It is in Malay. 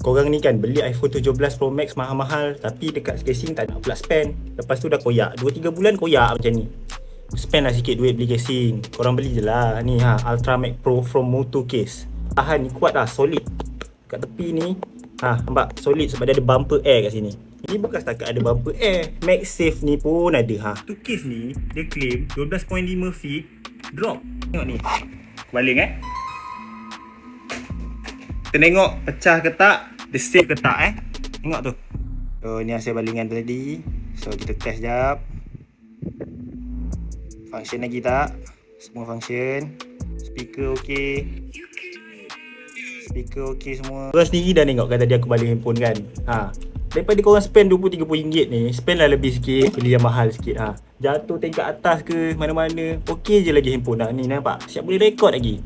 Korang ni kan beli iPhone 17 Pro Max mahal-mahal, tapi dekat casing tak nak pula spend. Lepas tu dah koyak, 2-3 bulan koyak macam ni. Spend lah sikit duit beli casing. Korang beli je lah. Ni Ultra Max Pro from Moto Case. Tahan ni, kuat lah, solid. Kat tepi ni nampak solid sebab dia ada bumper air kat sini. Ini bukan setakat ada bumper air, MagSafe ni pun ada. Tu case ni dia claim 12.5 feet drop. Tengok ni, baling kita tengok pecah ke tak, dia safe ke tak tengok tu. So ni hasil balingan tadi. So kita test jap. Function lagi tak? Semua function. Speaker okey. Speaker okey semua. Korang sendiri dah tengok kan tadi aku baling handphone kan. Daripada korang spend RM20-30 ni, spend lah lebih sikit, beli yang mahal sikit. Jatuh tingkat atas ke mana-mana, okey je lagi handphone ni nampak. Siap boleh rekod lagi.